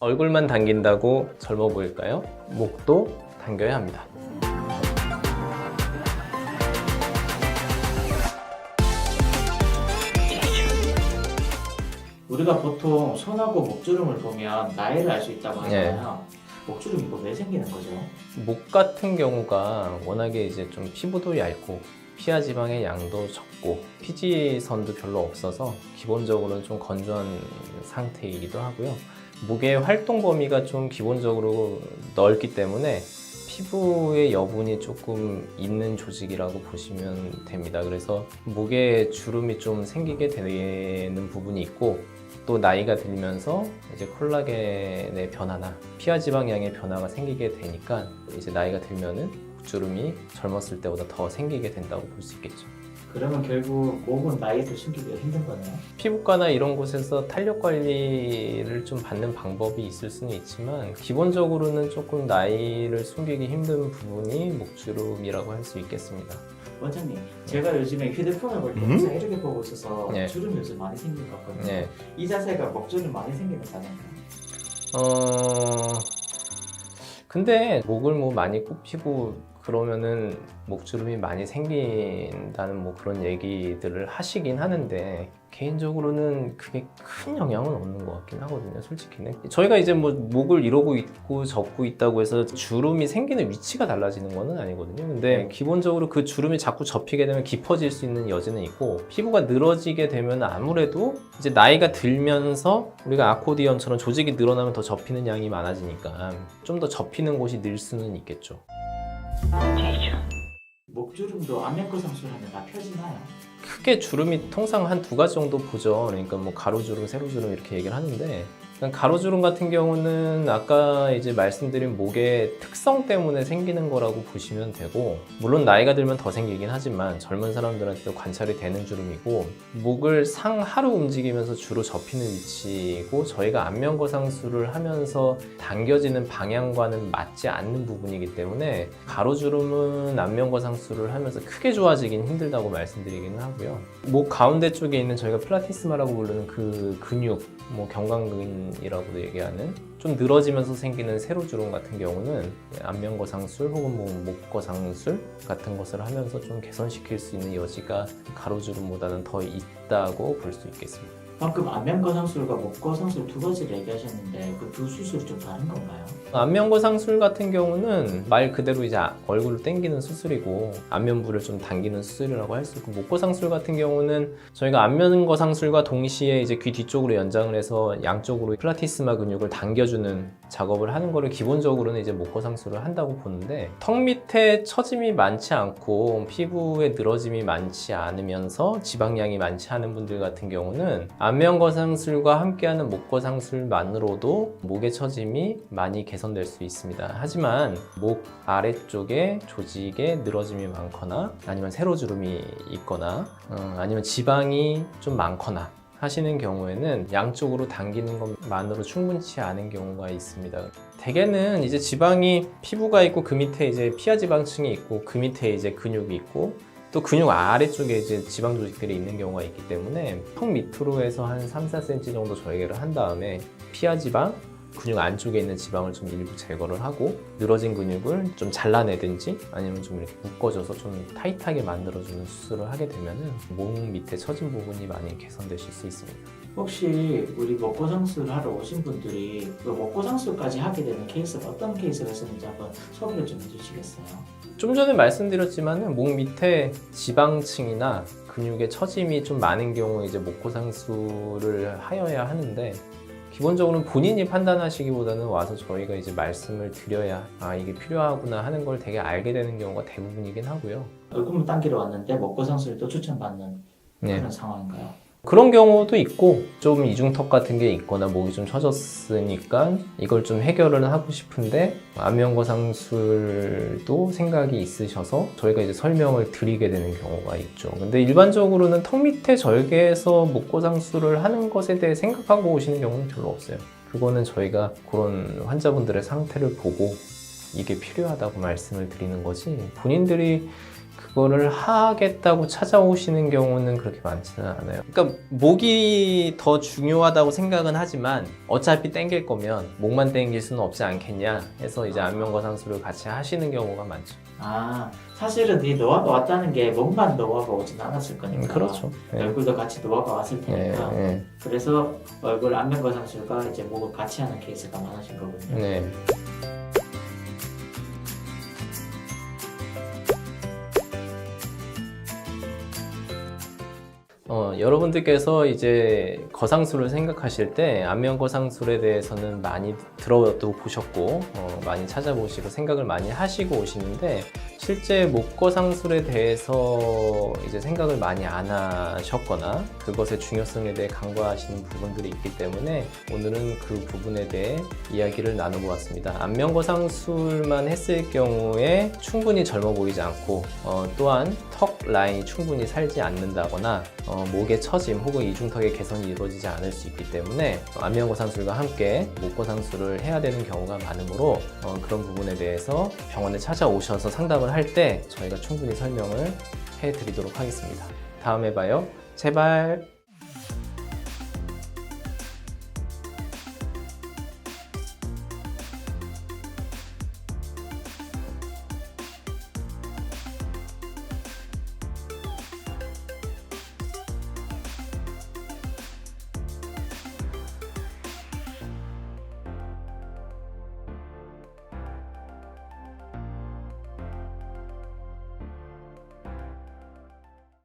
얼굴만 당긴다고 젊어 보일까요? 목도 당겨야 합니다. 우리가 보통 손하고 목주름을 보면 나이를 알 수 있다고 하잖아요. 목주름이 이거 왜 생기는 거죠? 목 같은 경우가 워낙에 이제 좀 피부도 얇고 피하 지방의 양도 적고 피지선도 별로 없어서 기본적으로는 좀 건조한 상태이기도 하고요. 목의 활동 범위가 좀 기본적으로 넓기 때문에 피부의 여분이 조금 있는 조직이라고 보시면 됩니다. 그래서 목에 주름이 좀 생기게 되는 부분이 있고, 또 나이가 들면서 이제 콜라겐의 변화나 피하 지방량의 변화가 생기게 되니까 이제 나이가 들면은 주름이 젊었을 때보다 더 생기게 된다고 볼 수 있겠죠. 그러면 결국 목은 나이도 숨기기가 힘든 거네요. 피부과나 이런 곳에서 탄력 관리를 좀 받는 방법이 있을 수는 있지만 기본적으로는 조금 나이를 숨기기 힘든 부분이 목주름이라고 할 수 있겠습니다. 원장님, 제가 요즘에 휴대폰을 볼 때 항상 이렇게 보고 있어서 네. 주름이 요즘 많이 생긴 것 같거든요. 네. 이 자세가 목주름 많이 생기는 자세인가요? 근데 목을 뭐 많이 굽히고 그러면은 목주름이 많이 생긴다는 뭐 그런 얘기들을 하시긴 하는데 개인적으로는 그게 큰 영향은 없는 것 같긴 하거든요, 솔직히는. 저희가 이제 뭐 목을 이러고 있고 접고 있다고 해서 주름이 생기는 위치가 달라지는 거는 아니거든요. 근데 기본적으로 그 주름이 자꾸 접히게 되면 깊어질 수 있는 여지는 있고, 피부가 늘어지게 되면 아무래도 이제 나이가 들면서 우리가 아코디언처럼 조직이 늘어나면 더 접히는 양이 많아지니까 좀 더 접히는 곳이 늘 수는 있겠죠. 목주름도 안면거 상술하면 다 펴지나요? 크게 주름이 통상 한 두 가지 정도 보죠. 그러니까 뭐 가로주름, 세로주름 이렇게 얘기를 하는데, 가로주름 같은 경우는 아까 이제 말씀드린 목의 특성 때문에 생기는 거라고 보시면 되고, 물론 나이가 들면 더 생기긴 하지만 젊은 사람들한테도 관찰이 되는 주름이고, 목을 상하로 움직이면서 주로 접히는 위치이고, 저희가 안면거상술을 하면서 당겨지는 방향과는 맞지 않는 부분이기 때문에 가로주름은 안면거상술을 하면서 크게 좋아지긴 힘들다고 말씀드리기는 하고요. 목 가운데 쪽에 있는 저희가 플라티스마라고 부르는 그 근육, 뭐 경광근이라고도 얘기하는 좀 늘어지면서 생기는 세로주름 같은 경우는 안면거상술 혹은 뭐 목거상술 같은 것을 하면서 좀 개선시킬 수 있는 여지가 가로주름보다는 더 있다고 볼 수 있겠습니다. 방금 안면거 상술과 목거 상술 두 가지를 얘기하셨는데 그 두 수술이 좀 다른 건가요? 안면거상술 같은 경우는 말 그대로 이제 얼굴을 당기는 수술이고 안면부를 좀 당기는 수술이라고 할 수 있고, 목거상술 같은 경우는 저희가 안면거상술과 동시에 이제 귀 뒤쪽으로 연장을 해서 양쪽으로 플라티스마 근육을 당겨주는 작업을 하는 거를 기본적으로는 이제 목거상술을 한다고 보는데, 턱 밑에 처짐이 많지 않고 피부에 늘어짐이 많지 않으면서 지방량이 많지 않은 분들 같은 경우는 안면거상술과 함께하는 목거상술만으로도 목의 처짐이 많이 개선될 수 있습니다. 하지만 목 아래쪽에 조직에 늘어짐이 많거나 아니면 세로주름이 있거나 아니면 지방이 좀 많거나 하시는 경우에는 양쪽으로 당기는 것만으로 충분치 않은 경우가 있습니다. 대개는 이제 지방이 피부가 있고 그 밑에 이제 피하 지방층이 있고 그 밑에 이제 근육이 있고 또 근육 아래쪽에 이제 지방 조직들이 있는 경우가 있기 때문에 턱 밑으로 해서 한 3-4cm 정도 절개를 한 다음에 피하 지방, 근육 안쪽에 있는 지방을 좀 일부 제거를 하고 늘어진 근육을 좀 잘라내든지 아니면 좀 이렇게 묶어줘서 좀 타이트하게 만들어주는 수술을 하게 되면은 목 밑에 처진 부분이 많이 개선되실 수 있습니다. 혹시 우리 목거 상술을 하러 오신 분들이 그 목거 상술까지 하게 되는 케이스가 어떤 케이스가 있었는지 한번 소개를 좀 해주시겠어요? 좀 전에 말씀드렸지만은 목 밑에 지방층이나 근육의 처짐이 좀 많은 경우에 이제 목거상술을 하여야 하는데, 기본적으로는 본인이 판단하시기보다는 와서 저희가 이제 말씀을 드려야 이게 필요하구나 하는 걸 되게 알게 되는 경우가 대부분이긴 하고요. 얼굴만 당기러 왔는데 목거 상술도 추천받는 그런 상황인가요? 그런 경우도 있고, 좀 이중턱 같은 게 있거나 목이 좀 처졌으니까 이걸 좀 해결을 하고 싶은데 안면거상술도 생각이 있으셔서 저희가 이제 설명을 드리게 되는 경우가 있죠. 근데 일반적으로는 턱 밑에 절개해서 목거상술을 하는 것에 대해 생각하고 오시는 경우는 별로 없어요. 그거는 저희가 그런 환자분들의 상태를 보고 이게 필요하다고 말씀을 드리는 거지, 본인들이 그거를 하겠다고 찾아오시는 경우는 그렇게 많지는 않아요. 그러니까 목이 더 중요하다고 생각은 하지만 어차피 땡길 거면 목만 땡길 수는 없지 않겠냐 해서 이제 안면거상술을 같이 하시는 경우가 많죠. 아, 사실은 이 노화가 왔다는 게 목만 노화가 오진 않았을 거니까. 그렇죠. 네. 얼굴도 같이 노화가 왔을 테니까. 네. 그래서 얼굴 안면거상술과 이제 목을 같이 하는 케이스가 많으신 거군요. 네. 여러분들께서 이제 거상술을 생각하실 때 안면거상술에 대해서는 많이 들어도 보셨고 많이 찾아보시고 생각을 많이 하시고 오시는데 실제 목거상술에 대해서 이제 생각을 많이 안 하셨거나 그것의 중요성에 대해 간과하시는 부분들이 있기 때문에 오늘은 그 부분에 대해 이야기를 나눠보았습니다. 안면거상술만 했을 경우에 충분히 젊어 보이지 않고 또한 턱 라인이 충분히 살지 않는다거나 목의 처짐 혹은 이중턱의 개선이 이루어지지 않을 수 있기 때문에 안면거상술과 함께 목거상술을 해야 되는 경우가 많으므로 그런 부분에 대해서 병원에 찾아오셔서 상담을 할 때 저희가 충분히 설명을 해드리도록 하겠습니다. 다음에 봐요. 제발.